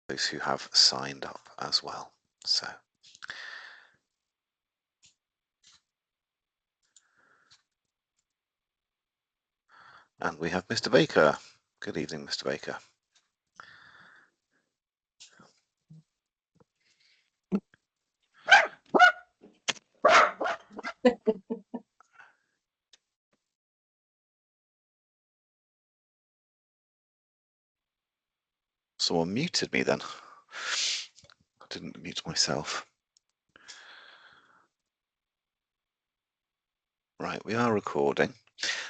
those who have signed up as well. So. And we have Mr. Baker. Good evening, Mr. Baker. Someone muted me then. I didn't mute myself. Right, we are recording.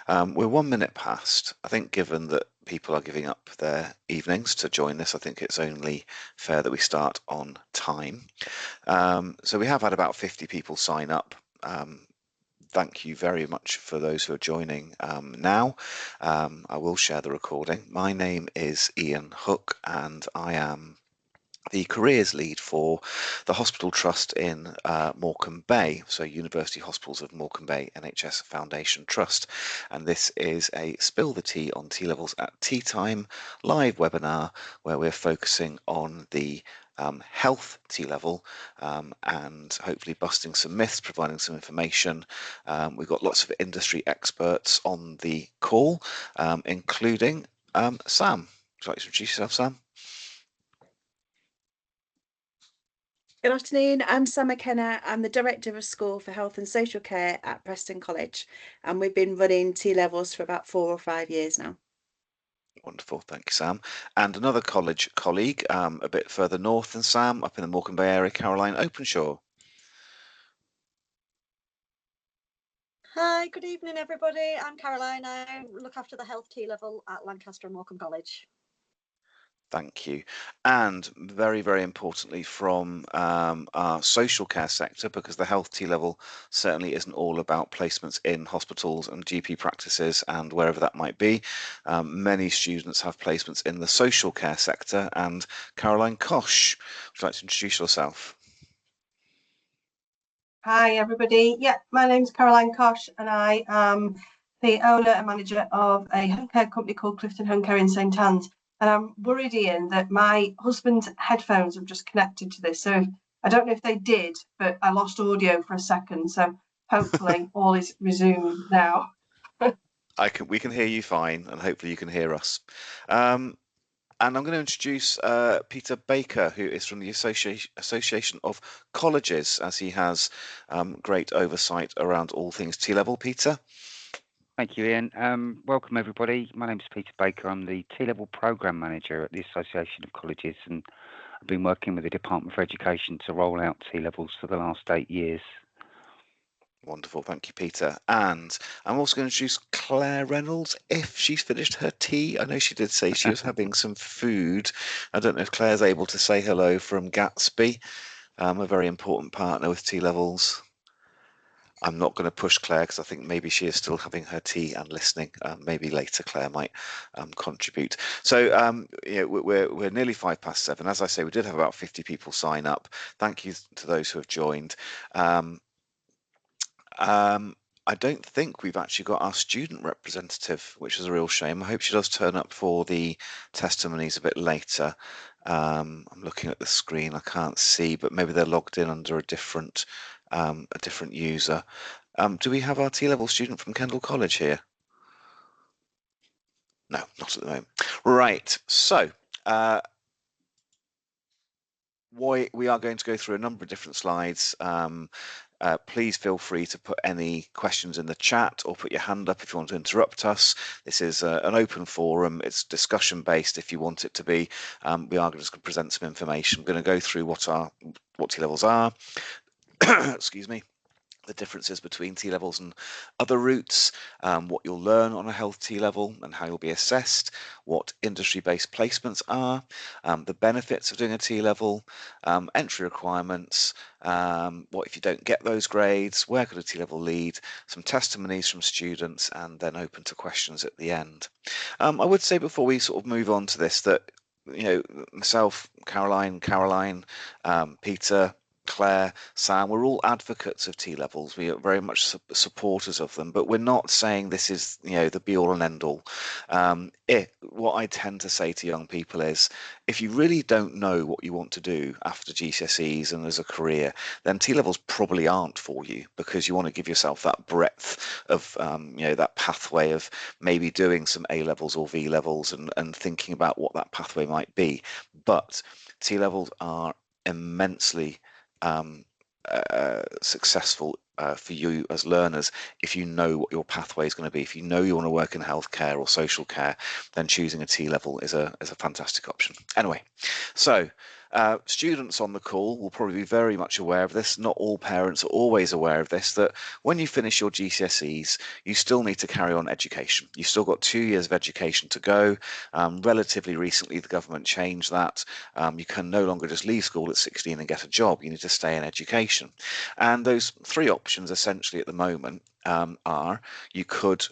We're 1 minute past. I think given that people are giving up their evenings to join this, I think it's only fair that we start on time. So we have had about 50 people sign up. Thank you very much for those who are joining now. I will share the recording. My name is Ian Hook and I am the careers lead for the Hospital Trust in Morecambe Bay, so University Hospitals of Morecambe Bay NHS Foundation Trust. And this is a Spill the Tea on T-Levels at Tea Time live webinar where we're focusing on the health T-level and hopefully busting some myths, providing some information. We've got lots of industry experts on the call, including Sam. Would you like to introduce yourself, Sam? Good afternoon, I'm Sam McKenna. I'm the Director of School for Health and Social Care at Preston College, and we've been running T-levels for about 4 or 5 years now. Wonderful, thank you, Sam. And another college colleague, a bit further north than Sam, up in the Morecambe Bay area, Caroline Openshaw. Hi, good evening, everybody. I'm Caroline. I look after the health T-level at Lancaster and Morecambe College. Thank you. And very, very importantly from our social care sector, because the health T-level certainly isn't all about placements in hospitals and GP practices and wherever that might be. Many students have placements in the social care sector. And Caroline Kosh, would you like to introduce yourself? Hi everybody, my name's Caroline Kosh and I am the owner and manager of a home care company called Clifton Home Care in St Anne's, and I'm worried, Ian, that my husband's headphones have just connected to this, so I don't know if they did, but I lost audio for a second, so hopefully all is resumed now. We can hear you fine, and hopefully you can hear us. And I'm going to introduce Peter Baker, who is from the Association of Colleges, as he has great oversight around all things T-level. Peter. Thank you, Ian. Welcome, everybody. My name is Peter Baker. I'm the T-level Programme Manager at the Association of Colleges, and I've been working with the Department for Education to roll out T-levels for the last 8 years. Wonderful, thank you, Peter. And I'm also going to introduce Claire Reynolds, if she's finished her tea. I know she did say she was having some food. I don't know if Claire's able to say hello from Gatsby, a very important partner with T-levels. I'm not going to push Claire because I think maybe she is still having her tea and listening. Maybe later Claire might contribute. So we're nearly 7:05. As I say, we did have about 50 people sign up. Thank you to those who have joined. I don't think we've actually got our student representative, which is a real shame. I hope she does turn up for the testimonies a bit later. I'm looking at the screen, I can't see, but maybe they're logged in under a different user. Do we have our T-level student from Kendal College here? No, not at the moment. Right, so we are going to go through a number of different slides. Please feel free to put any questions in the chat or put your hand up if you want to interrupt us. This is an open forum. It's discussion based if you want it to be. We are just going to present some information. I'm going to go through what T-levels are. Excuse me. The differences between T-levels and other routes, what you'll learn on a health T-level and how you'll be assessed, what industry-based placements are, the benefits of doing a T-level, entry requirements, what if you don't get those grades, where could a T-level lead, some testimonies from students, and then open to questions at the end. I would say before we sort of move on to this that, myself, Caroline, Peter, Claire, Sam, we're all advocates of T-levels. We are very much supporters of them, but we're not saying this is, the be-all and end-all. What I tend to say to young people is, if you really don't know what you want to do after GCSEs and as a career, then T-levels probably aren't for you, because you want to give yourself that breadth of, that pathway of maybe doing some A-levels or V-levels and thinking about what that pathway might be. But T-levels are immensely successful for you as learners if you know what your pathway is going to be. If you know you want to work in healthcare or social care, then choosing a T-level is a fantastic option. Anyway, so students on the call will probably be very much aware of this. Not all parents are always aware of this, that when you finish your GCSEs, you still need to carry on education. You've still got 2 years of education to go. Relatively recently, the government changed that. You can no longer just leave school at 16 and get a job. You need to stay in education. And those 3 options essentially at the moment are, you could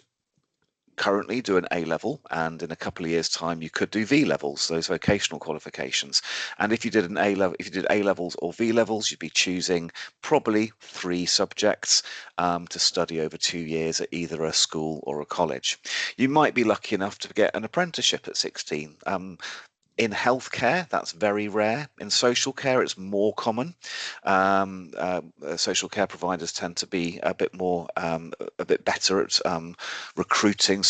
currently do an A-level, and in a couple of years' time you could do V-levels, those vocational qualifications. And if you did an A-level, if you did A-levels or V-levels, you'd be choosing probably 3 subjects to study over 2 years at either a school or a college. You might be lucky enough to get an apprenticeship at 16. In healthcare, that's very rare. In social care, it's more common. Social care providers tend to be a bit better at recruiting recruiting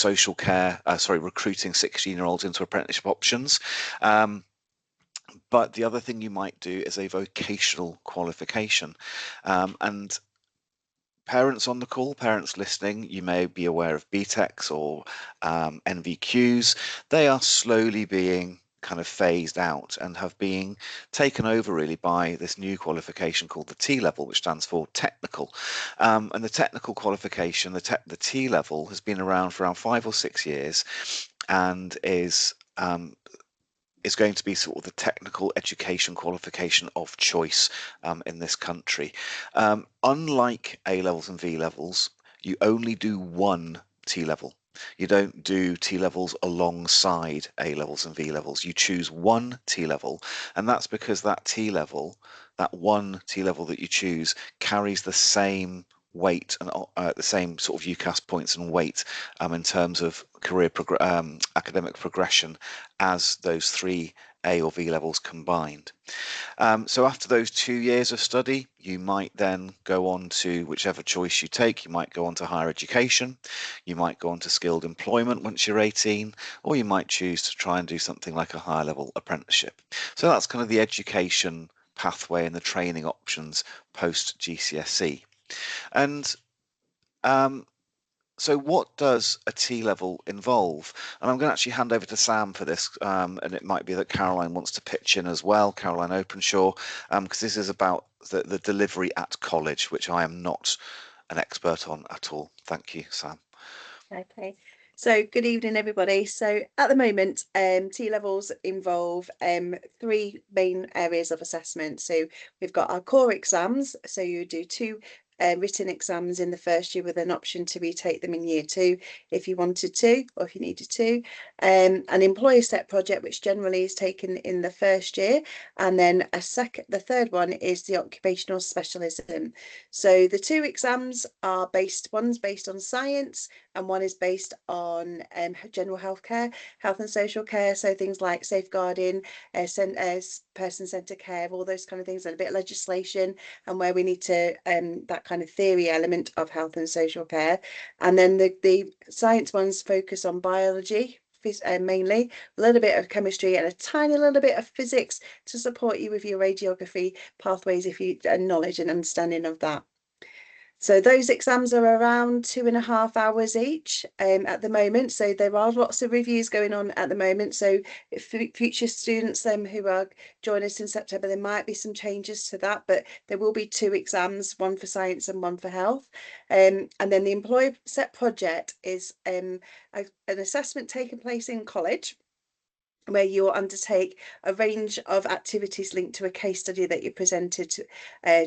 16-year-olds into apprenticeship options. But the other thing you might do is a vocational qualification. And parents on the call, parents listening, you may be aware of BTECs or NVQs. They are slowly being kind of phased out and have been taken over really by this new qualification called the T-level, which stands for technical. And the technical qualification, the T-level, has been around for around 5 or 6 years and is going to be sort of the technical education qualification of choice in this country. Unlike A-levels and V-levels, you only do one T-level. You don't do T-levels alongside A-levels and V-levels. You choose one T-level, and that's because that T-level, that one T-level that you choose, carries the same weight and the same sort of UCAS points and weight in terms of career academic progression as those 3 A or V levels combined. So after those 2 years of study, you might then go on to whichever choice you take. You might go on to higher education, you might go on to skilled employment once you're 18, or you might choose to try and do something like a higher level apprenticeship. So that's kind of the education pathway and the training options post GCSE. And so what does a T-level involve? And I'm going to actually hand over to Sam for this, and it might be that Caroline wants to pitch in as well, Caroline Openshaw, because this is about the delivery at college, which I am not an expert on at all. Thank you, Sam. Okay. So good evening, everybody. So at the moment, T-levels involve 3 main areas of assessment. So we've got our core exams. So you do 2 written exams in the first year with an option to retake them in year 2 if you wanted to or if you needed to. An employer set project, which generally is taken in the first year, and then the third one is the occupational specialism. So the 2 exams are one's based on science and one is based on general healthcare, health and social care. So things like safeguarding, person-centred care, all those kind of things, and a bit of legislation, and where we need to that kind of theory element of health and social care. And then the science ones focus on biology mainly, a little bit of chemistry and a tiny little bit of physics to support you with your radiography pathways if you knowledge and understanding of that. So those exams are around 2.5 hours each at the moment. So there are lots of reviews going on at the moment. So if future students who are joining us in September, there might be some changes to that, but there will be 2 exams, one for science and one for health. And then the employer set project is an assessment taking place in college, where you'll undertake a range of activities linked to a case study that you presented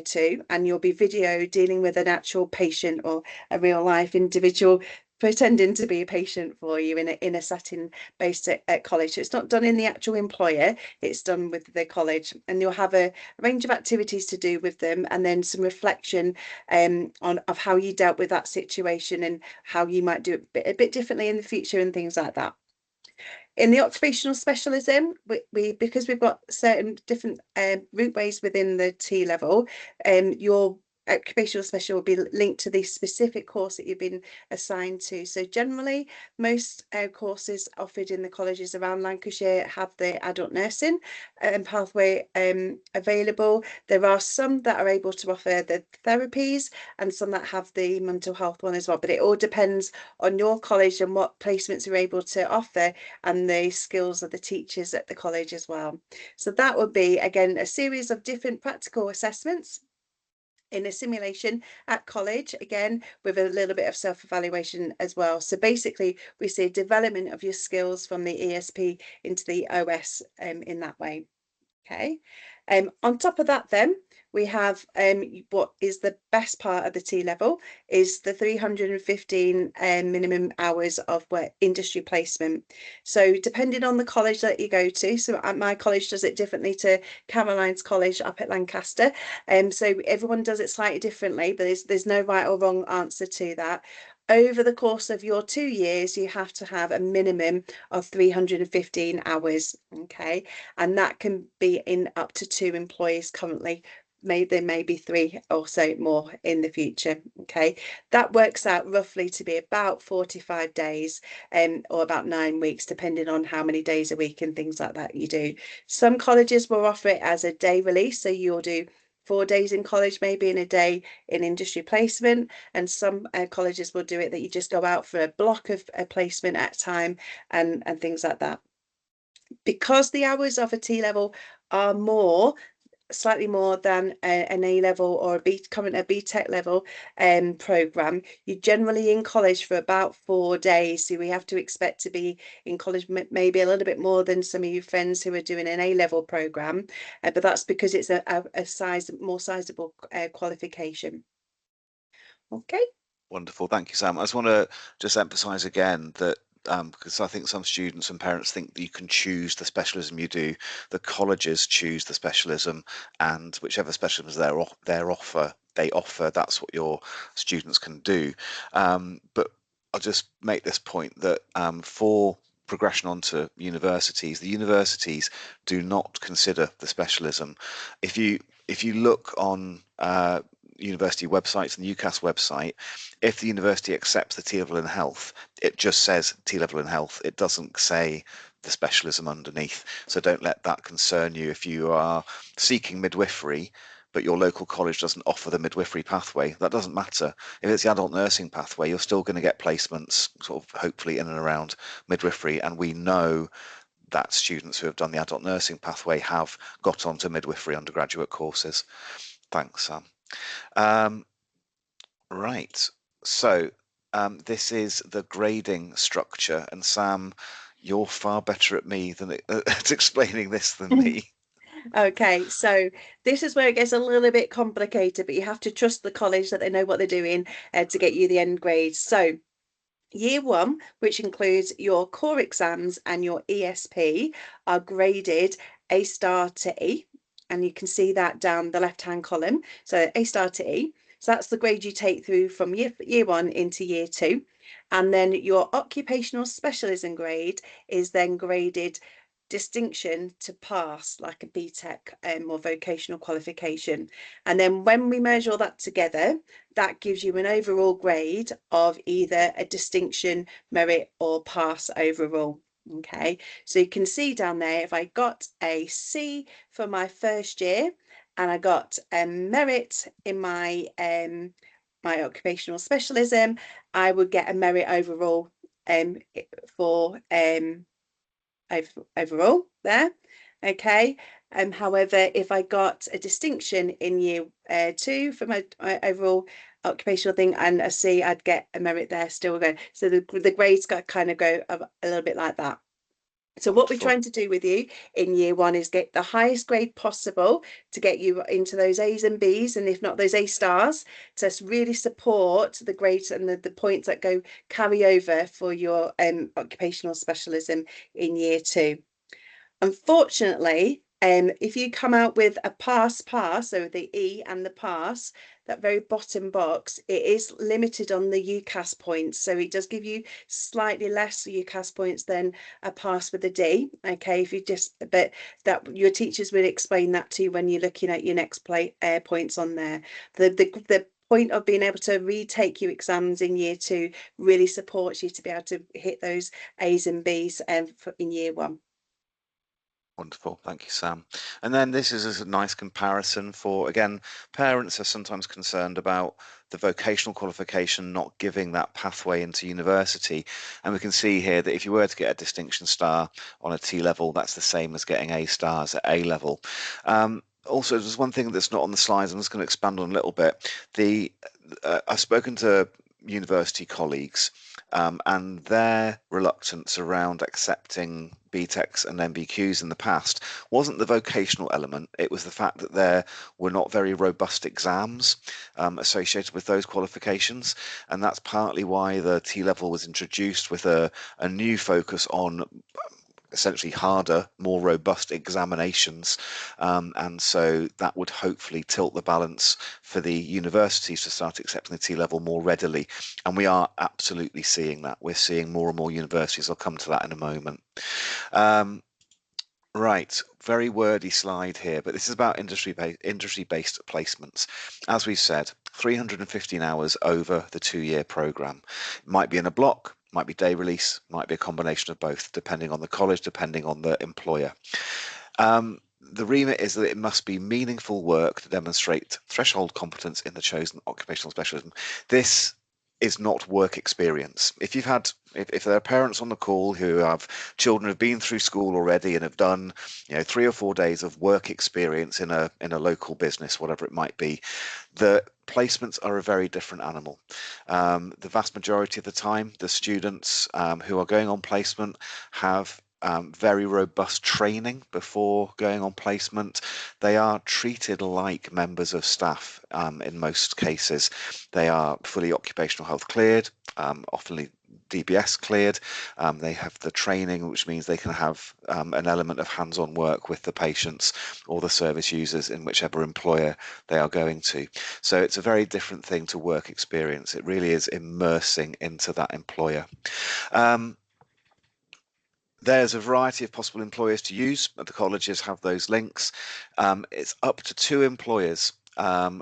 to, and you'll be video dealing with an actual patient or a real life individual pretending to be a patient for you in a setting based at college. So it's not done in the actual employer, it's done with the college, and you'll have a range of activities to do with them, and then some reflection on of how you dealt with that situation and how you might do it a bit differently in the future and things like that. In the occupational specialism, we because we've got certain different route-ways within the T level, your occupational special will be linked to the specific course that you've been assigned to. So generally, most courses offered in the colleges around Lancashire have the adult nursing pathway available. There are some that are able to offer the therapies and some that have the mental health one as well, but it all depends on your college and what placements you're able to offer and the skills of the teachers at the college as well. So that would be, again, a series of different practical assessments in a simulation at college, again with a little bit of self-evaluation as well. So basically we see development of your skills from the ESP into the OS in that way. Okay, on top of that then we have what is the best part of the T level is the 315 minimum hours of work industry placement. So depending on the college that you go to, so my college does it differently to Caroline's college up at Lancaster, so everyone does it slightly differently, but there's no right or wrong answer to that. Over the course of your 2 years, you have to have a minimum of 315 hours, okay? And that can be in up to 2 employees currently. There may be 3 or so more in the future, okay? That works out roughly to be about 45 days or about 9 weeks, depending on how many days a week and things like that you do. Some colleges will offer it as a day release, so you'll do 4 days in college, maybe in a day in industry placement, and some colleges will do it that you just go out for a block of a placement at a time and things like that. Because the hours of a T level are slightly more than an A level or a BTEC level program, you're generally in college for about 4 days, so we have to expect to be in college maybe a little bit more than some of your friends who are doing an A level program, but that's because it's a more sizable qualification. Okay. Wonderful, thank you, Sam. I just want to just emphasize again that because I think some students and parents think that you can choose the specialism you do. The colleges choose the specialism, and whichever specialism they offer, that's what your students can do. But I'll just make this point that for progression onto universities, the universities do not consider the specialism. If you look on university websites and the UCAS website, if the university accepts the T level in health, it just says T level in health. It doesn't say the specialism underneath. So don't let that concern you. If you are seeking midwifery, but your local college doesn't offer the midwifery pathway, that doesn't matter. If it's the adult nursing pathway, you're still going to get placements sort of hopefully in and around midwifery. And we know that students who have done the adult nursing pathway have got onto midwifery undergraduate courses. Thanks, Sam. Right, so this is the grading structure, and Sam, you're far better at explaining this than me. Okay, so this is where it gets a little bit complicated, but you have to trust the college that they know what they're doing to get you the end grade. So Year 1, which includes your core exams and your ESP, are graded A star to E, and you can see that down the left-hand column. So A star to E. So that's the grade you take through from year 1 into year 2. And then your occupational specialism grade is then graded distinction to pass, like a BTEC or vocational qualification. And then when we merge all that together, that gives you an overall grade of either a distinction, merit, or pass overall. Okay, so you can see down there, if I got a C for my first year and I got a merit in my my occupational specialism, I would get a merit overall for overall there. Okay, however, if I got a distinction in year 2 for my overall occupational thing and a C, I'd get a merit there still going. So the grades got kind of go a little bit like that. So what we're Wonderful. trying to do with you in year one is get the highest grade possible to get you into those A's and B's, and if not those A stars, to really support the grades and the points that go carry over for your occupational specialism in year two. Unfortunately, if you come out with a pass, so the E and the pass, that very bottom box, it is limited on the UCAS points. So it does give you slightly less UCAS points than a pass with a D. Okay, if you just, but that your teachers will explain that to you when you're looking at your next points on there. The point of being able to retake your exams in year two really supports you to be able to hit those A's and B's in year one. Wonderful. Thank you, Sam. And then this is a nice comparison for, again, parents are sometimes concerned about the vocational qualification not giving that pathway into university. And we can see here that if you were to get a distinction star on a T level, that's the same as getting A stars at A level. Also, there's one thing that's not on the slides. I'm just going to expand on a little bit. I've spoken to university colleagues and their reluctance around accepting BTECs and MBQs in the past wasn't the vocational element. It was the fact that there were not very robust exams associated with those qualifications, and that's partly why the T level was introduced with a new focus on essentially harder, more robust examinations, and so that would hopefully tilt the balance for the universities to start accepting the T level more readily, and we are absolutely seeing that. We're seeing more and more universities. I'll come to that in a moment. Right, very wordy slide here, but this is about industry-based placements. As we've said, 315 hours over the 2-year program. It might be in a block, might be day release, might be a combination of both, depending on the college, depending on the employer. The remit is that it must be meaningful work to demonstrate threshold competence in the chosen occupational specialism. This is not work experience. If there are parents on the call who have children who've been through school already and have done 3 or 4 days of work experience in a local business, whatever it might be, the placements are a very different animal. The vast majority of the time, the students who are going on placement have very robust training before going on placement. They are treated like members of staff in most cases. They are fully occupational health cleared, often DBS cleared. They have the training, which means they can have an element of hands-on work with the patients or the service users in whichever employer they are going to. So it's a very different thing to work experience. It really is immersing into that employer. There's a variety of possible employers to use. The colleges have those links. It's up to 2 employers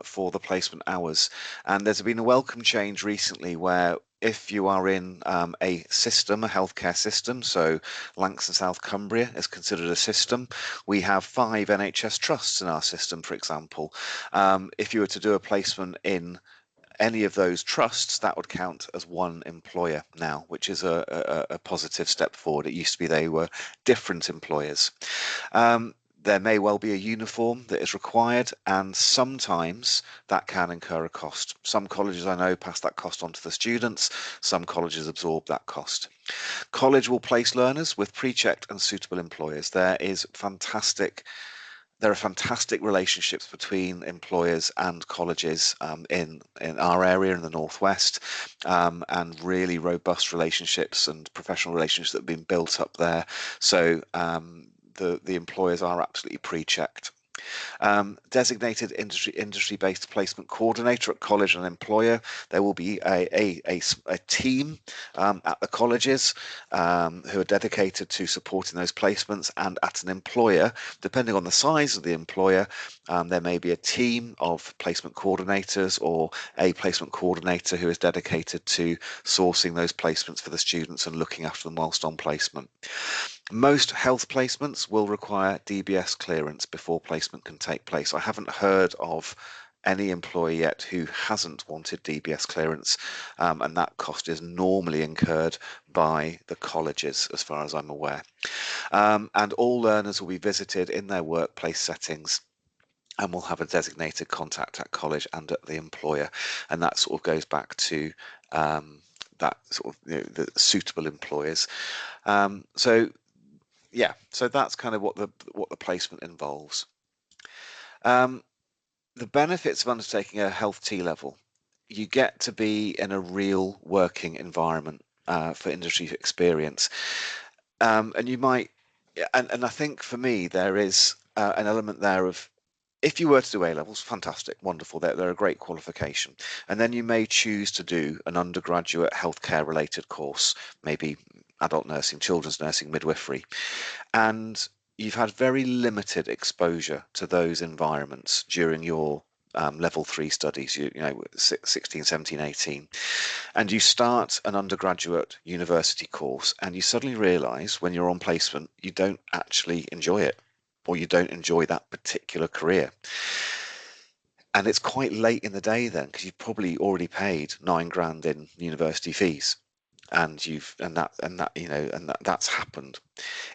for the placement hours. And there's been a welcome change recently where if you are in a system, a healthcare system, so Lancs and South Cumbria is considered a system. We have 5 NHS trusts in our system, for example. If you were to do a placement in any of those trusts, that would count as 1 employer now, which is a positive step forward. It used to be they were different employers. There may well be a uniform that is required, and sometimes that can incur a cost. Some colleges I know pass that cost on to the students, some colleges absorb that cost. College will place learners with pre-checked and suitable employers. There are fantastic relationships between employers and colleges in our area in the Northwest, and really robust relationships and professional relationships that have been built up there. So the employers are absolutely pre-checked. Designated industry-based placement coordinator at college and employer. There will be a team at the colleges who are dedicated to supporting those placements, and at an employer, depending on the size of the employer, there may be a team of placement coordinators or a placement coordinator who is dedicated to sourcing those placements for the students and looking after them whilst on placement. Most health placements will require DBS clearance before placement can take place. I haven't heard of any employee yet who hasn't wanted DBS clearance, and that cost is normally incurred by the colleges, as far as I'm aware. And all learners will be visited in their workplace settings and will have a designated contact at college and at the employer, and that sort of goes back to that sort of the suitable employers. So yeah, so that's kind of what the placement involves. The benefits of undertaking a health T-level: you get to be in a real working environment for industry experience, and you might, and I think for me there is an element there of, if you were to do A-levels, fantastic, wonderful, they're a great qualification. And then you may choose to do an undergraduate healthcare related course, maybe adult nursing, children's nursing, midwifery. And you've had very limited exposure to those environments during your level 3 studies, you know, 16, 17, 18. And you start an undergraduate university course and you suddenly realise when you're on placement, you don't actually enjoy it, or you don't enjoy that particular career. And it's quite late in the day then, because you've probably already paid £9,000 in university fees, and that's happened.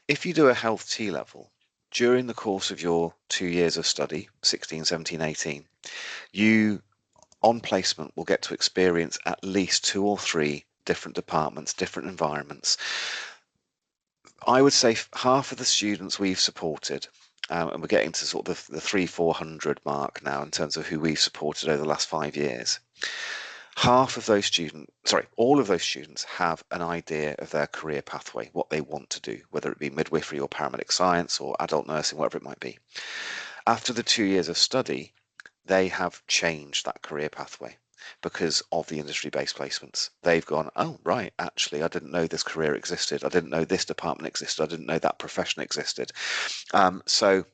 If you do a health T-level during the course of your 2 years of study, 16, 17, 18, you on placement will get to experience at least 2 or 3 different departments, different environments. I would say half of the students we've supported, and we're getting to sort of the 300-400 mark now in terms of who we've supported over the last 5 years. Half of those students, sorry, all of those students have an idea of their career pathway, what they want to do, whether it be midwifery or paramedic science or adult nursing, whatever it might be. After the 2 years of study, they have changed that career pathway because of the industry-based placements. They've gone, oh, right, actually, I didn't know this career existed. I didn't know this department existed. I didn't know that profession existed. So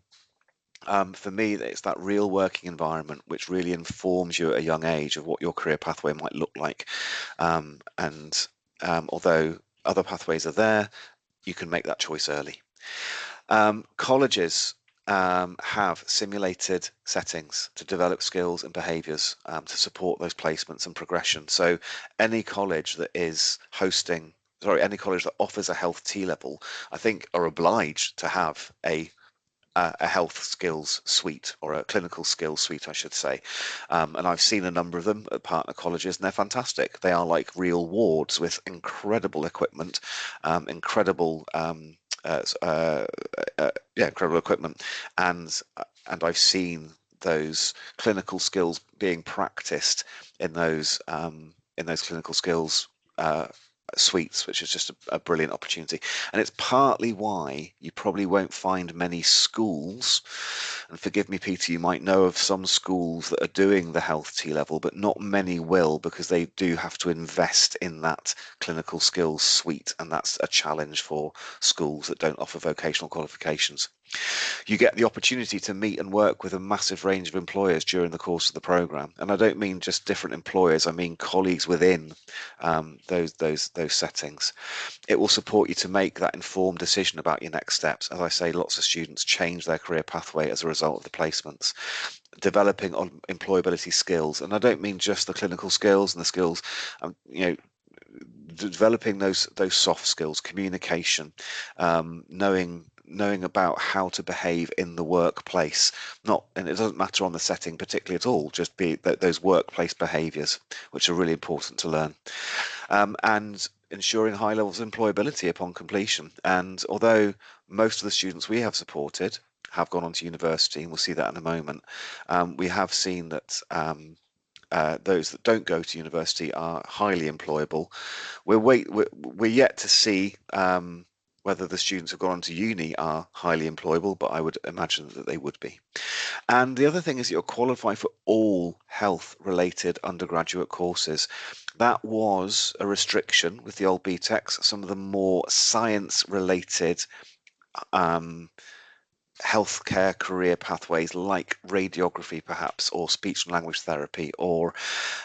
for me, it's that real working environment which really informs you at a young age of what your career pathway might look like. Although other pathways are there, you can make that choice early. Colleges have simulated settings to develop skills and behaviours to support those placements and progression. So any college that offers a health T-level, I think, are obliged to have a health skills suite, or a clinical skills suite, I should say. And I've seen a number of them at partner colleges, and they're fantastic. They are like real wards with incredible equipment, incredible equipment, and I've seen those clinical skills being practiced in those clinical skills suites, which is just a brilliant opportunity. And it's partly why you probably won't find many schools, and forgive me, Peter, you might know of some schools that are doing the health T-level, but not many will, because they do have to invest in that clinical skills suite, and that's a challenge for schools that don't offer vocational qualifications. You get the opportunity to meet and work with a massive range of employers during the course of the programme, and I don't mean just different employers, I mean colleagues within those settings. It will support you to make that informed decision about your next steps. As I say, lots of students change their career pathway as a result of the placements. Developing on employability skills, and I don't mean just the clinical skills and the skills, developing those soft skills, communication, knowing about how to behave in the workplace, and it doesn't matter on the setting particularly at all, just be those workplace behaviours, which are really important to learn, and ensuring high levels of employability upon completion. And although most of the students we have supported have gone on to university, and we'll see that in a moment, we have seen that those that don't go to university are highly employable. We're yet to see whether the students who've gone on to uni are highly employable, but I would imagine that they would be. And the other thing is you'll qualify for all health-related undergraduate courses. That was a restriction with the old BTECs. Some of the more science-related healthcare career pathways, like radiography perhaps, or speech and language therapy, or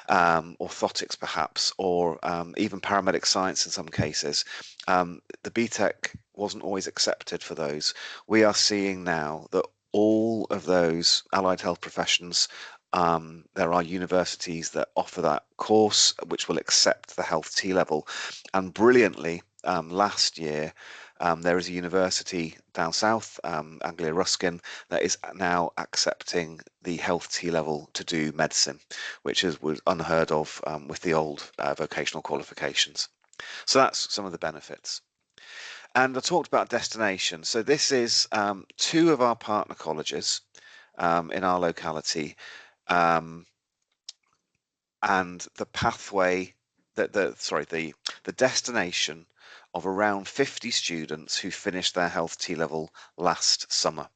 orthotics perhaps, or even paramedic science in some cases, the BTEC wasn't always accepted for those. We are seeing now that all of those allied health professions, there are universities that offer that course which will accept the health T-level. And brilliantly, last year, there is a university down south, Anglia Ruskin, that is now accepting the health T-level to do medicine, which was unheard of with the old vocational qualifications. So that's some of the benefits. And I talked about destination. So this is 2 of our partner colleges in our locality, and the pathway, the destination of around 50 students who finished their health T-level last summer.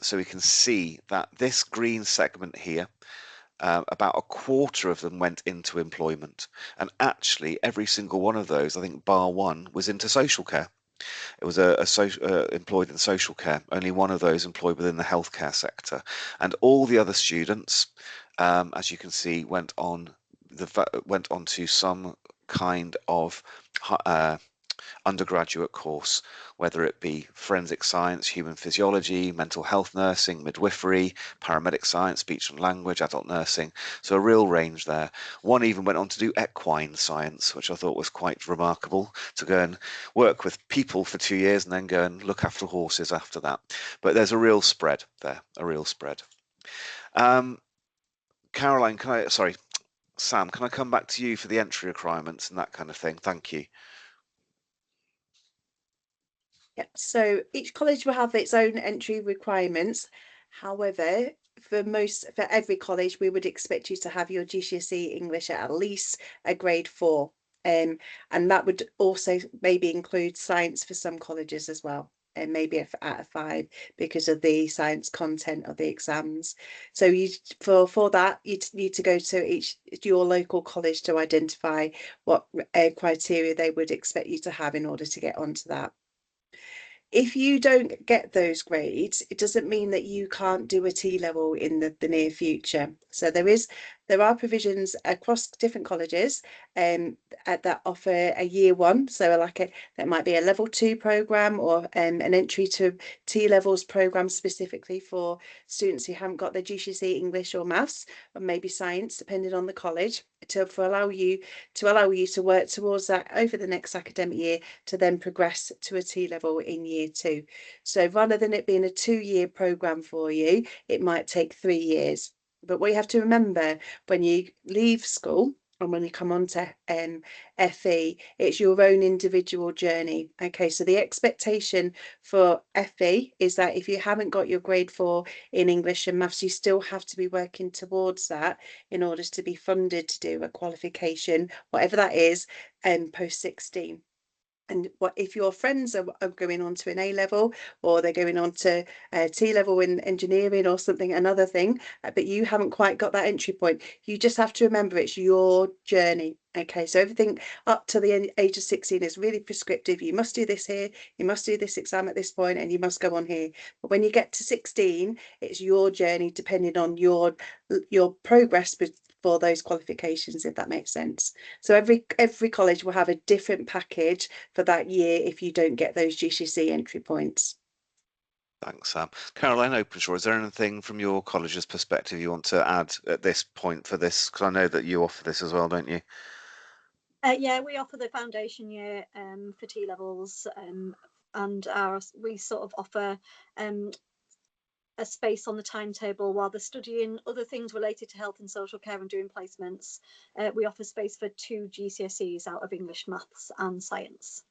So we can see that this green segment here, about a quarter of them went into employment, and actually every single one of those, I think bar one, was into social care. It was employed in social care. Only one of those employed within the healthcare sector, and all the other students, as you can see, went on to some kind of undergraduate course, whether it be forensic science, human physiology, mental health nursing, midwifery, paramedic science, speech and language, adult nursing. So a real range there. One even went on to do equine science, which I thought was quite remarkable, to go and work with people for 2 years and then go and look after horses after that. But there's a real spread there, a real spread. Caroline, Sam, can I come back to you for the entry requirements and that kind of thing? Thank you. Yeah, so each college will have its own entry requirements. However, for every college, we would expect you to have your GCSE English at least a grade 4. And that would also maybe include science for some colleges as well, and maybe at a 5 because of the science content of the exams. So for that, you need to go to your local college to identify what criteria they would expect you to have in order to get onto that. If you don't get those grades, it doesn't mean that you can't do a T-level in the near future. So there are provisions across different colleges that offer a year 1. So that might be a level 2 program, or an entry to T-levels program specifically for students who haven't got their GCSE English or maths, or maybe science, depending on the college, to allow you to work towards that over the next academic year, to then progress to a T-level in year 2. So rather than it being a 2-year program for you, it might take 3 years. But what you have to remember when you leave school and when you come on to FE, it's your own individual journey. Okay, so the expectation for FE is that if you haven't got your grade 4 in English and maths, you still have to be working towards that in order to be funded to do a qualification, whatever that is, post 16. And what if your friends are going on to an A-level, or they're going on to a T-level in engineering or something, another thing, but you haven't quite got that entry point, you just have to remember it's your journey. Okay, so everything up to the age of 16 is really prescriptive. You must do this here, you must do this exam at this point, and you must go on here. But when you get to 16, it's your journey, depending on your progress for those qualifications, if that makes sense. So every college will have a different package for that year if you don't get those GCSE entry points. Thanks, Sam. Caroline Openshaw, is there anything from your college's perspective you want to add at this point for this? Because I know that you offer this as well, don't you? Yeah, we offer the foundation year for T-levels, and we sort of offer a space on the timetable while they're studying other things related to health and social care and doing placements. We offer space for 2 GCSEs out of English, maths and science.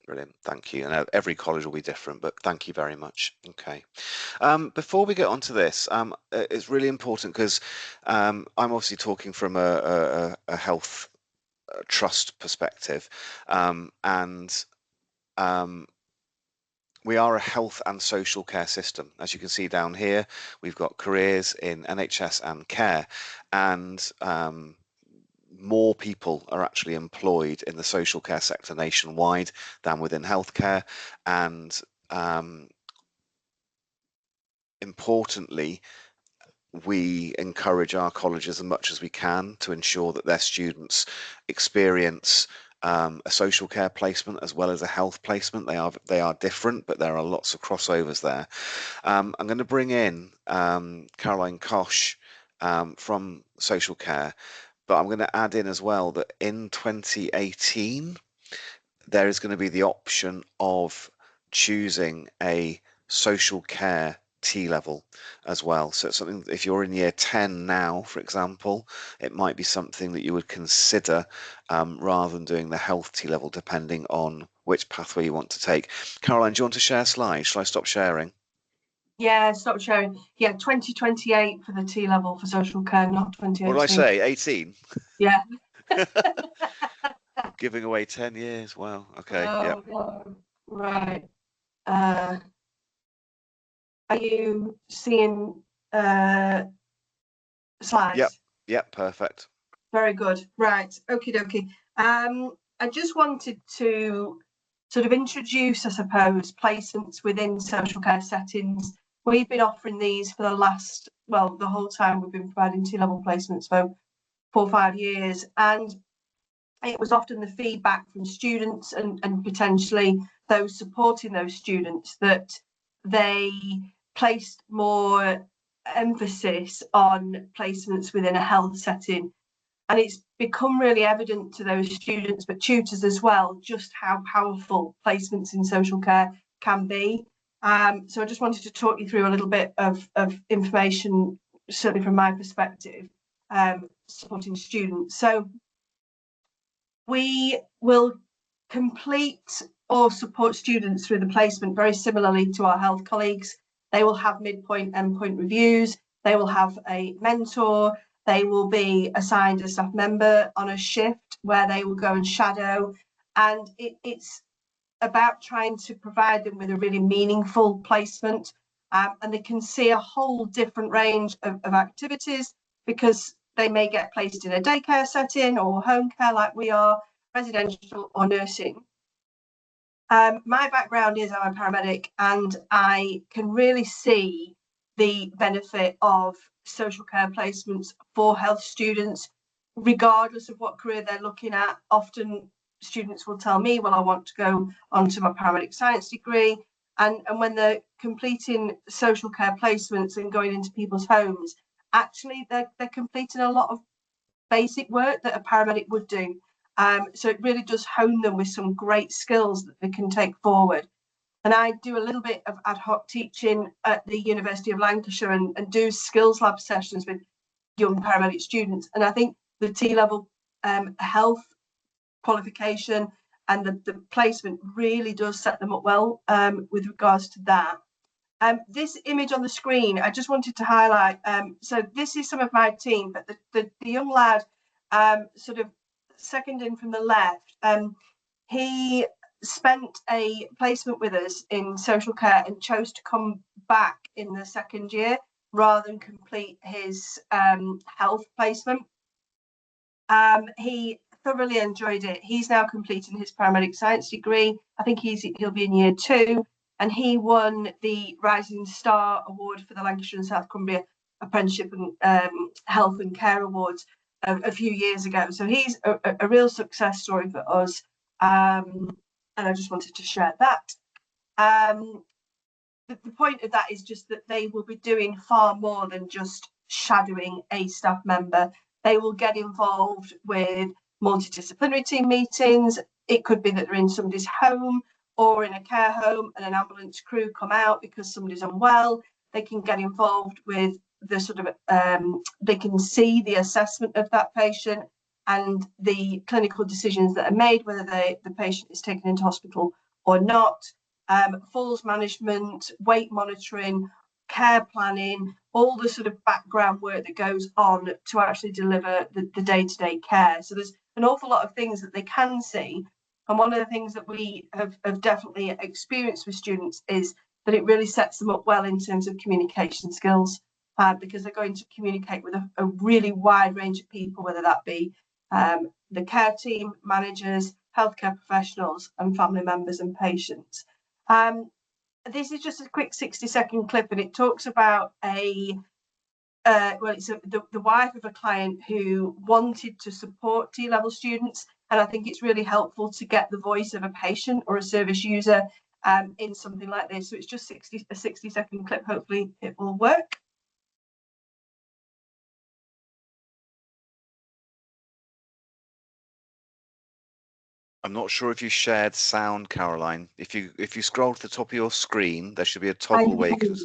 Brilliant, thank you. And every college will be different, but thank you very much. Okay. Before we get on to this, it's really important because I'm obviously talking from a health trust perspective, and we are a health and social care system. As you can see down here, we've got careers in NHS and care, and more people are actually employed in the social care sector nationwide than within healthcare. And importantly, we encourage our colleges as much as we can to ensure that their students experience a social care placement as well as a health placement. They are different, but there are lots of crossovers there. I'm going to bring in Caroline Koch from social care, but I'm going to add in as well that in 2018 there is going to be the option of choosing a social care T-level as well. So it's something, if you're in year 10 now, for example, it might be something that you would consider rather than doing the health T-level, depending on which pathway you want to take. Caroline, do you want to share slides? Shall I stop sharing? Yeah, stop sharing. Yeah, 2028 for the T level for social care, not 2018. What did I say? 18? Yeah. Giving away 10 years. Wow. Okay. Oh, no. Right. Are you seeing slides? Yep. Perfect. Very good. Right. Okie dokie. I just wanted to sort of introduce, I suppose, placements within social care settings. We've been offering these for the whole time we've been providing T-level placements for 4 or 5 years. And it was often the feedback from students and potentially those supporting those students that they placed more emphasis on placements within a health setting. And it's become really evident to those students, but tutors as well, just how powerful placements in social care can be. So I just wanted to talk you through a little bit of information, certainly from my perspective, supporting students. So we will complete or support students through the placement very similarly to our health colleagues. They will have midpoint, endpoint reviews. They will have a mentor. They will be assigned a staff member on a shift where they will go and shadow. And it's about trying to provide them with a really meaningful placement. And they can see a whole different range of activities, because they may get placed in a daycare setting or home care like we are, residential or nursing. My background is I'm a paramedic, and I can really see the benefit of social care placements for health students, regardless of what career they're looking at. Often students will tell me, well, I want to go onto my paramedic science degree. And when they're completing social care placements and going into people's homes, actually they're completing a lot of basic work that a paramedic would do. So it really does hone them with some great skills that they can take forward. And I do a little bit of ad hoc teaching at the University of Lancashire and do skills lab sessions with young paramedic students. And I think the T-level health qualification and the placement really does set them up well with regards to that. This image on the screen, I just wanted to highlight. So this is some of my team, but the young lad, sort of second in from the left, he spent a placement with us in social care and chose to come back in the second year rather than complete his health placement. He thoroughly enjoyed it. He's now completing his paramedic science degree. I think he'll be in year 2. And he won the Rising Star Award for the Lancashire and South Cumbria Apprenticeship and Health and Care Awards a few years ago. So he's a real success story for us. And I just wanted to share that. The point of that is just that they will be doing far more than just shadowing a staff member. They will get involved with multidisciplinary team meetings. It could be that they're in somebody's home or in a care home and an ambulance crew come out because somebody's unwell. They can get involved with the sort of, they can see the assessment of that patient and the clinical decisions that are made, whether the patient is taken into hospital or not. Falls management, weight monitoring, care planning, all the sort of background work that goes on to actually deliver the day-to-day care. So there's an awful lot of things that they can see. And one of the things that we have definitely experienced with students is that it really sets them up well in terms of communication skills, because they're going to communicate with a really wide range of people, whether that be the care team, managers, healthcare professionals, and family members and patients. This is just a quick 60-second clip, and it talks about it's the wife of a client who wanted to support T-level students, and I think it's really helpful to get the voice of a patient or a service user in something like this. So it's just a 60-second clip. Hopefully it will work. I'm not sure if you shared sound, Caroline. If you scroll to the top of your screen, there should be a toggle where you can...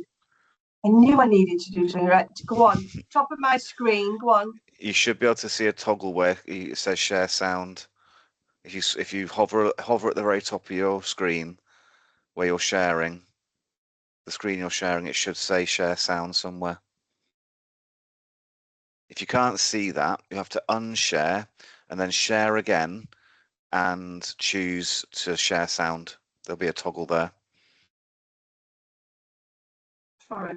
I knew I needed to do something. Right, go on. Top of my screen, go on. You should be able to see a toggle where it says share sound. If you hover at the very top of your screen where you're sharing, the screen you're sharing, it should say share sound somewhere. If you can't see that, you have to unshare and then share again and choose to share sound. There'll be a toggle there. Sorry.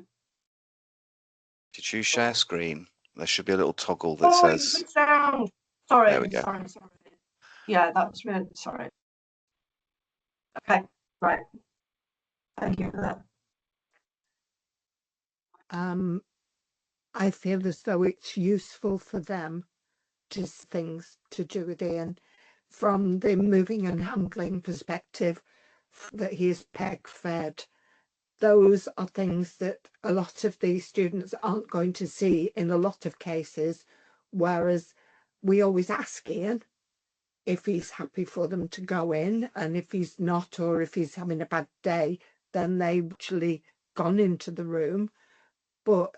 If you choose share screen, there should be a little toggle that Oh, says, good sound. Sorry, there we go. sorry. Yeah, that's really sorry. Okay, right. Thank you for that. I feel as though it's useful for them just things to do with Ian from the moving and handling perspective that he is peg fed. Those are things that a lot of these students aren't going to see in a lot of cases, whereas we always ask Ian if he's happy for them to go in, and if he's not, or if he's having a bad day, then they've actually gone into the room. But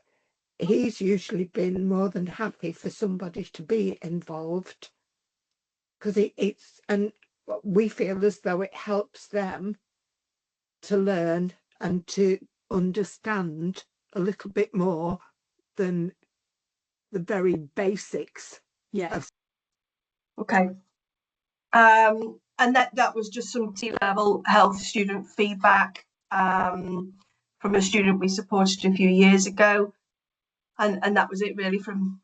he's usually been more than happy for somebody to be involved, because it's, and we feel as though it helps them to learn and to understand a little bit more than the very basics. Yeah. Okay. And that was just some T-level health student feedback from a student we supported a few years ago. And that was it really from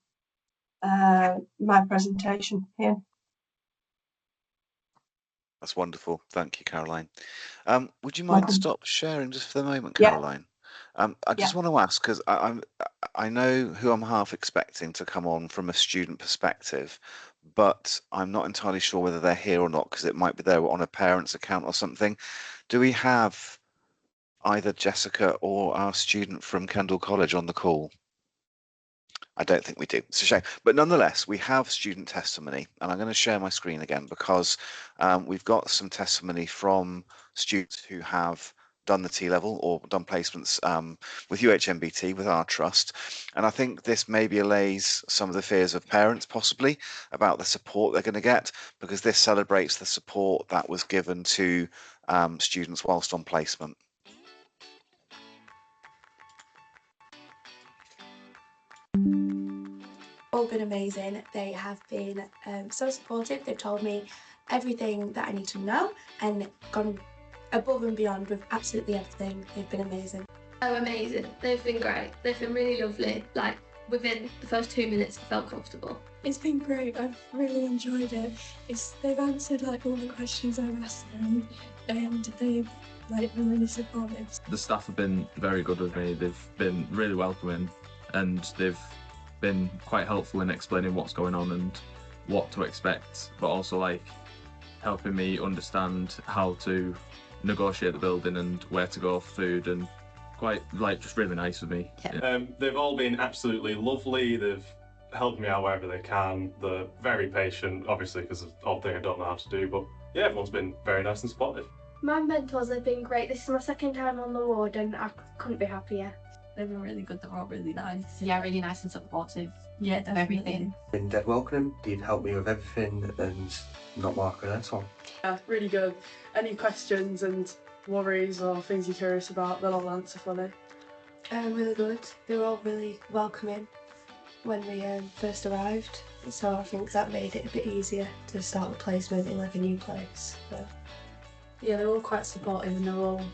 my presentation here. That's wonderful. Thank you, Caroline. Would you mind Welcome. stop sharing just for the moment, Yeah. Caroline? I just want to ask, because I know who I'm half expecting to come on from a student perspective, but I'm not entirely sure whether they're here or not, because it might be there on a parent's account or something. Do we have either Jessica or our student from Kendal College on the call? I don't think we do. It's a shame. But nonetheless, we have student testimony, and I'm going to share my screen again because we've got some testimony from students who have done the T-level or done placements with UHMBT, with our trust. And I think this maybe allays some of the fears of parents possibly about the support they're going to get, because this celebrates the support that was given to students whilst on placement. All been amazing. They have been so supportive. They've told me everything that I need to know and gone above and beyond with absolutely everything. They've been amazing. Oh, amazing. They've been great. They've been really lovely. Like, within the first 2 minutes, I felt comfortable. It's been great. I've really enjoyed it. They've answered like all the questions I've asked them, and they've been really supportive. The staff have been very good with me. They've been really welcoming, and they've been quite helpful in explaining what's going on and what to expect, but also helping me understand how to negotiate the building and where to go for food, and quite just really nice with me. Yeah. They've all been absolutely lovely. They've helped me out wherever they can. They're very patient, obviously, because of the odd thing I don't know how to do, but yeah, everyone's been very nice and supportive. My mentors have been great. This is my second time on the ward and I couldn't be happier. They've been really good. They're all really nice. Yeah, really nice and supportive. Yeah, of everything. Been dead welcoming. They've helped me with everything and not marking that one. Yeah, really good. Any questions and worries or things you're curious about, they'll all answer for me. Really good. They were all really welcoming when we first arrived, so I think that made it a bit easier to start the placement in a new place. So. Yeah, they're all quite supportive and they're all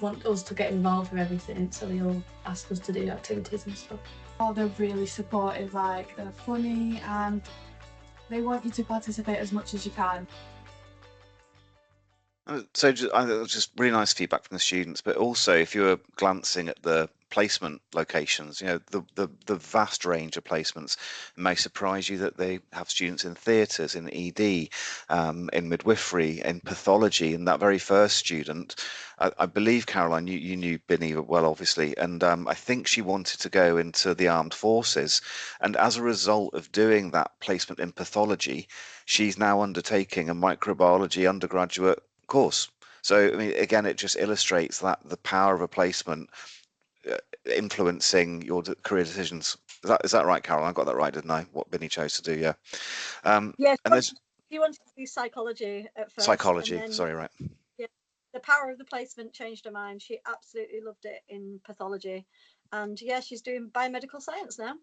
want us to get involved with everything, so they all ask us to do activities and stuff. Oh, they're really supportive, they're funny and they want you to participate as much as you can. So just really nice feedback from the students, but also if you're glancing at the placement locations, the vast range of placements may surprise you that they have students in theatres, in ED, in midwifery, in pathology. And that very first student, I believe, Caroline, you knew Binny well, obviously, and I think she wanted to go into the armed forces. And as a result of doing that placement in pathology, she's now undertaking a microbiology undergraduate course. So, I mean, again, it just illustrates that the power of a placement influencing your career decisions. Is that right, Carol? I got that right, didn't I? What Binny chose to do, yeah. Yes. And there's He wanted to do psychology at first. Psychology, and then, sorry, right. Yeah, the power of the placement changed her mind. She absolutely loved it in pathology. And yeah, she's doing biomedical science now.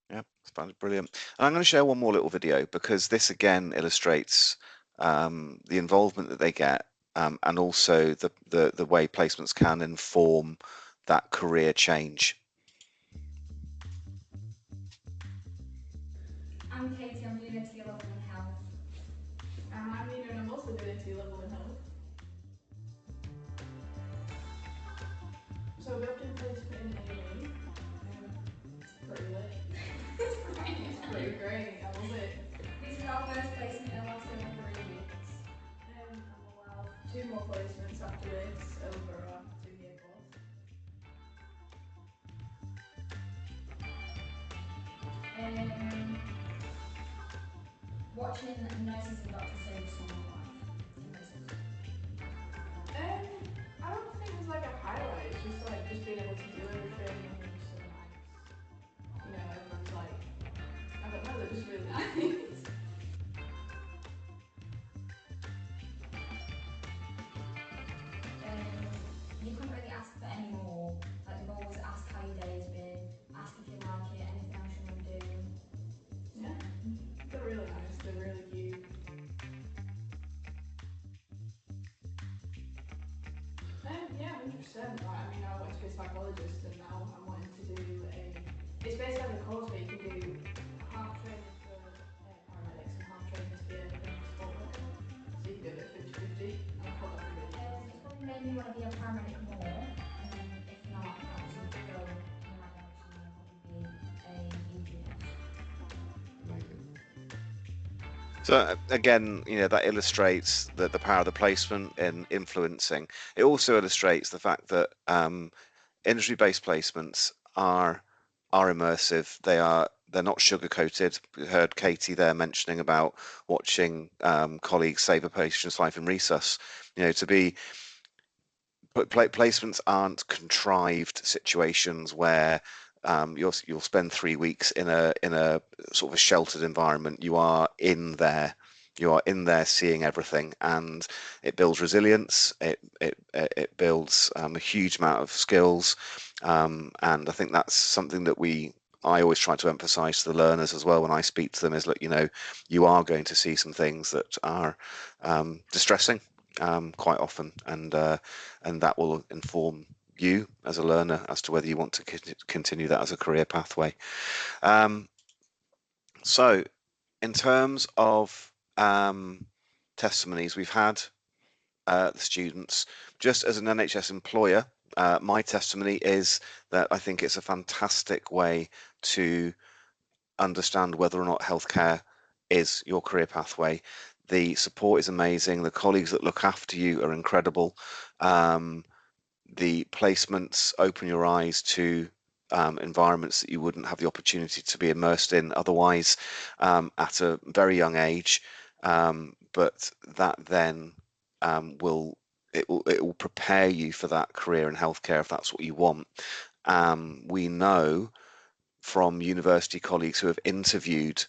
Yeah, it's brilliant. And I'm going to share one more little video because this again illustrates the involvement that they get, and also the way placements can inform that career change. I'm Katie, I'm doing a T level in health. I'm Nina and I'm also doing a T level in health. So we often placement in A&E. Pretty lit. It's pretty great, I love it. This is our first placement in last over 3 weeks. I'm allowed 2 more placements after this over our 2-year course. Watching nurses and doctors save someone's life. I don't think it's like a highlight, it's just like just being able to do everything and just so nice. You know, everyone's like, I don't know, they're just really nice. You couldn't really ask for any more. Like they've always asked how your day has been, ask if you like it, anything else you want to do. Yeah, they're really nice, they're really cute. Yeah, 100%. Like, I mean, I went to be a psychologist and now I'm wanting to do it's basically like a course where you can do half training for paramedics and half training to be a clinical support worker. So you can do it 50-50 and I thought that'd be really cool. It's probably made me want to be a paramedic more, and then if not, obviously to go in that direction, then probably be a EGS. So again, that illustrates the power of the placement in influencing. It also illustrates the fact that industry-based placements are immersive. They're not sugar-coated. We heard Katie there mentioning about watching colleagues save a patient's life in resus. But placements aren't contrived situations where you'll spend 3 weeks in a sort of a sheltered environment. You are in there seeing everything, and it builds resilience. It builds a huge amount of skills, and I think that's something that I always try to emphasize to the learners as well when I speak to them is, look, you are going to see some things that are distressing quite often, and that will inform you as a learner as to whether you want to continue that as a career pathway. So in terms of testimonies, we've had the students. Just as an NHS employer, my testimony is that I think it's a fantastic way to understand whether or not healthcare is your career pathway. The support is amazing. The colleagues that look after you are incredible. The placements open your eyes to environments that you wouldn't have the opportunity to be immersed in otherwise at a very young age, but that then will prepare you for that career in healthcare if that's what you want. We know from university colleagues who have interviewed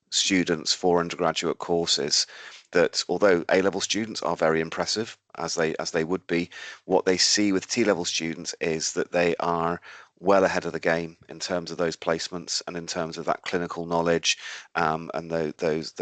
students for undergraduate courses that although A-level students are very impressive, as they would be, what they see with T-level students is that they are well ahead of the game in terms of those placements and in terms of that clinical knowledge and those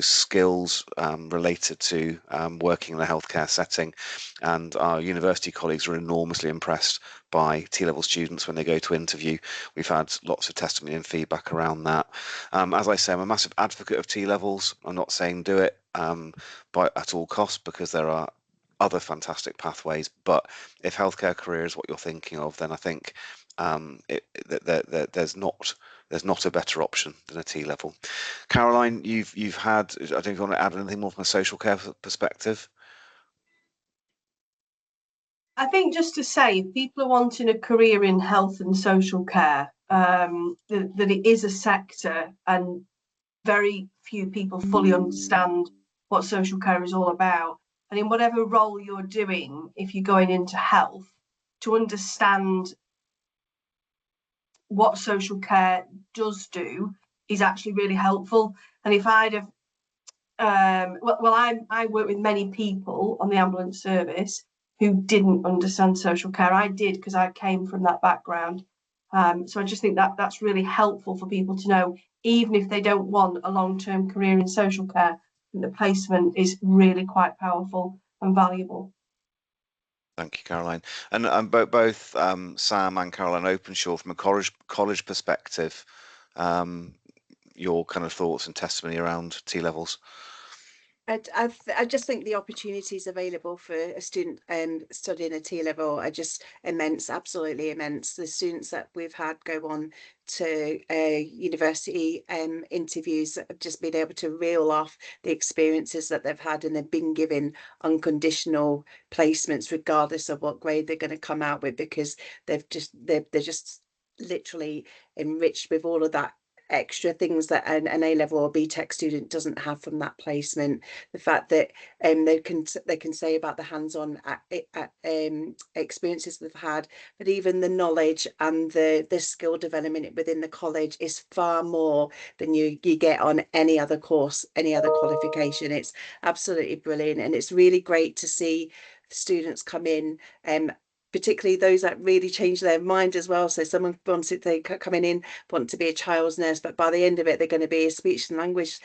skills related to working in a healthcare setting. And our university colleagues are enormously impressed by T-level students when they go to interview. We've had lots of testimony and feedback around that. As I say, I'm a massive advocate of T-levels. I'm not saying do it at all costs, because there are other fantastic pathways, but if healthcare career is what you're thinking of, then I think there's not a better option than a T-level. Caroline, you've had, I don't know if you want to add anything more from a social care perspective. I think just to say, if people are wanting a career in health and social care, that it is a sector and very few people fully understand what social care is all about. And in whatever role you're doing, if you're going into health, to understand what social care does do is actually really helpful. And if I'd have I work with many people on the ambulance service who didn't understand social care. I did, because I came from that background. So I just think that that's really helpful for people to know, even if they don't want a long-term career in social care, the placement is really quite powerful and valuable. Thank you, Caroline. And both Sam and Caroline Openshaw, from a college perspective, your kind of thoughts and testimony around T-levels. I just think the opportunities available for a student studying a T-level are just immense, absolutely immense. The students that we've had go on to university interviews have just been able to reel off the experiences that they've had, and they've been given unconditional placements regardless of what grade they're going to come out with, because they're just literally enriched with all of that extra things that an A-level or BTEC student doesn't have from that placement. The fact that they can say about the hands-on experiences they've had, but even the knowledge and the skill development within the college is far more than you get on any other course, any other qualification. It's absolutely brilliant, and it's really great to see students come in, particularly those that really change their mind as well. So someone wants it, they coming in want to be a child's nurse, but by the end of it, they're going to be a speech and language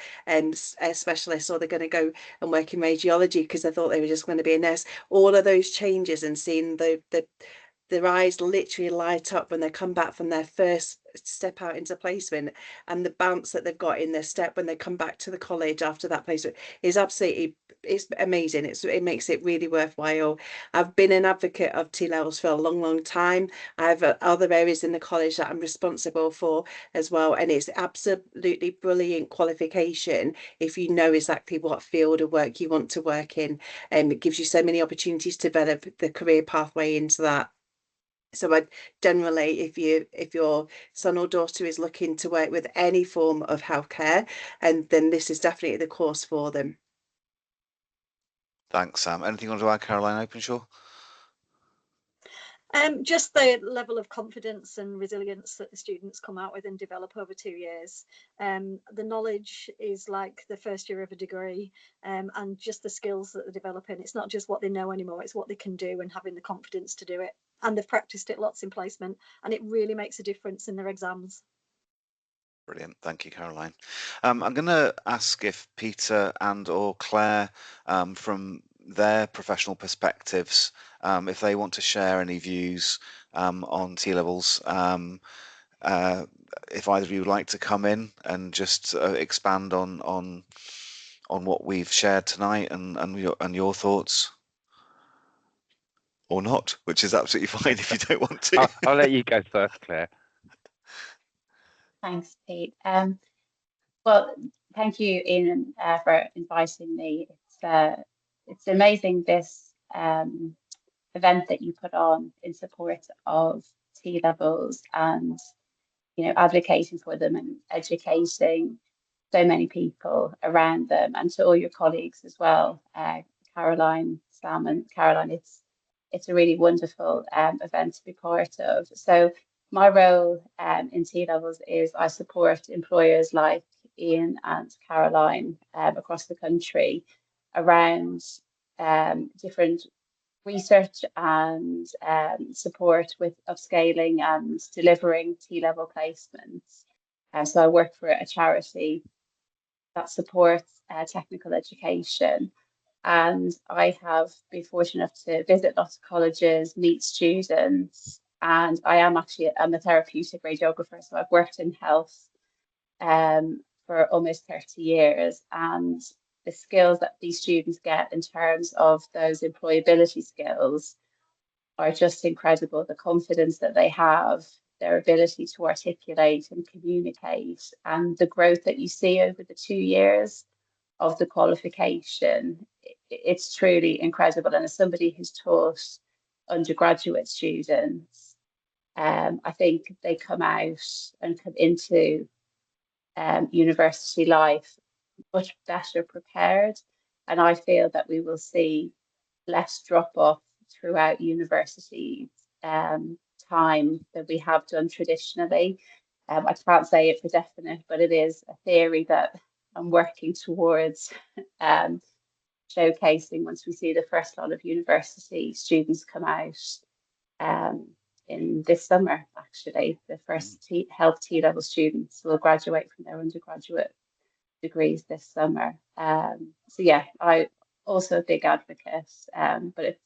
specialist, or they're going to go and work in radiology because they thought they were just going to be a nurse. All of those changes, and seeing their eyes literally light up when they come back from their first step out into placement, and the bounce that they've got in their step when they come back to the college after that placement is absolutely, it's amazing. It makes it really worthwhile. I've been an advocate of T-levels for a long time. I have other areas in the college that I'm responsible for as well, and it's absolutely brilliant qualification if you know exactly what field of work you want to work in, and it gives you so many opportunities to develop the career pathway into that. So I generally, if your son or daughter is looking to work with any form of healthcare, and then this is definitely the course for them. Thanks, Sam. Anything you want to add, Caroline Openshaw? Just the level of confidence and resilience that the students come out with and develop over 2 years. The knowledge is like the first year of a degree, and just the skills that they're developing. It's not just what they know anymore, it's what they can do and having the confidence to do it. And they've practiced it lots in placement, and it really makes a difference in their exams. Brilliant. Thank you, Caroline. I'm going to ask if Peter and or Claire, from their professional perspectives, if they want to share any views on T-levels. If either of you would like to come in and just expand on what we've shared tonight and your thoughts, or not, which is absolutely fine if you don't want to. I'll let you go first, Claire. Thanks, Pete. Well, thank you, Ian, for inviting me. It's amazing, this event that you put on in support of T-levels, and advocating for them and educating so many people around them, and to all your colleagues as well, Caroline, Sam, and Caroline. It's a really wonderful event to be part of. So my role in T-levels is I support employers like Ian and Caroline across the country around different research and support with upscaling and delivering T-level placements. So I work for a charity that supports technical education, and I have been fortunate enough to visit lots of colleges, meet students, and I'm a therapeutic radiographer, so I've worked in health for almost 30 years, and the skills that these students get in terms of those employability skills are just incredible. The confidence that they have, their ability to articulate and communicate, and the growth that you see over the 2 years of the qualification, it's truly incredible. And as somebody who's taught undergraduate students, I think they come out and come into university life much better prepared, and I feel that we will see less drop off throughout university time than we have done traditionally. I can't say it for definite, but it is a theory that working towards showcasing once we see the first lot of university students come out in this summer. Actually, the first health T-level students will graduate from their undergraduate degrees this summer. So yeah, I also a big advocate, but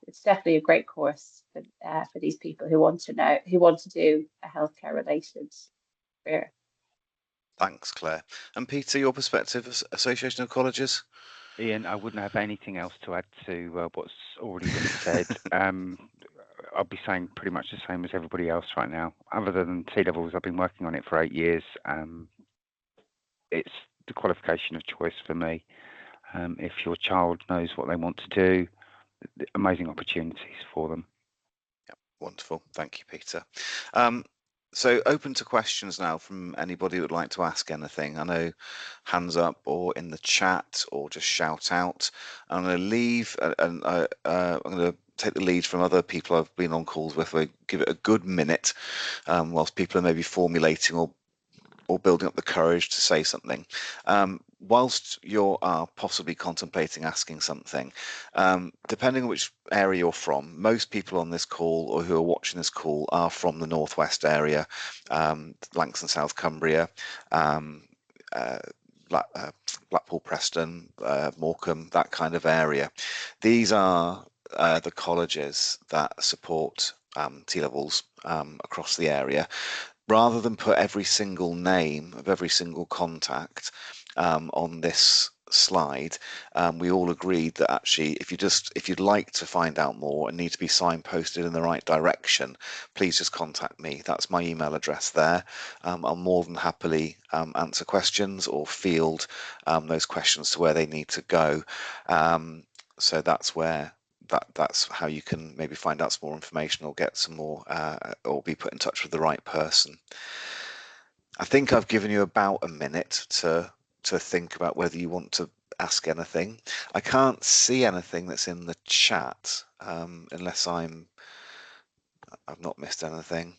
it's definitely a great course for these people who want to do a healthcare related career. Thanks, Claire. And Peter, your perspective as Association of Colleges? Ian, I wouldn't have anything else to add to what's already been said. I'll be saying pretty much the same as everybody else right now. Other than T-levels, I've been working on it for 8 years. It's the qualification of choice for me. If your child knows what they want to do, amazing opportunities for them. Yeah, wonderful. Thank you, Peter. So open to questions now from anybody who would like to ask anything. I know hands up or in the chat or just shout out. I'm going to leave and I'm going to take the lead from other people I've been on calls with. We give it a good minute whilst people are maybe formulating or building up the courage to say something. Whilst you are possibly contemplating asking something, depending on which area you're from, most people on this call or who are watching this call are from the northwest area, Lancs and South Cumbria, Blackpool, Preston, Morecambe, that kind of area. These are the colleges that support T-levels across the area. Rather than put every single name of every single contact on this slide, we all agreed that actually if you'd like to find out more and need to be signposted in the right direction, please just contact me. That's my email address there. I'll more than happily answer questions or field those questions to where they need to go. So that's where that's how you can maybe find out some more information or get some more or be put in touch with the right person. I think I've given you about a minute to think about whether you want to ask anything. I can't see anything that's in the chat unless I've not missed anything.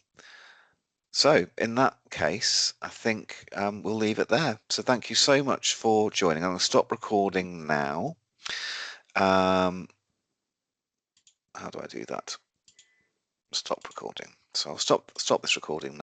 So in that case, I think we'll leave it there. So thank you so much for joining. I'm going to stop recording now. How do I do that? Stop recording. So I'll stop this recording now.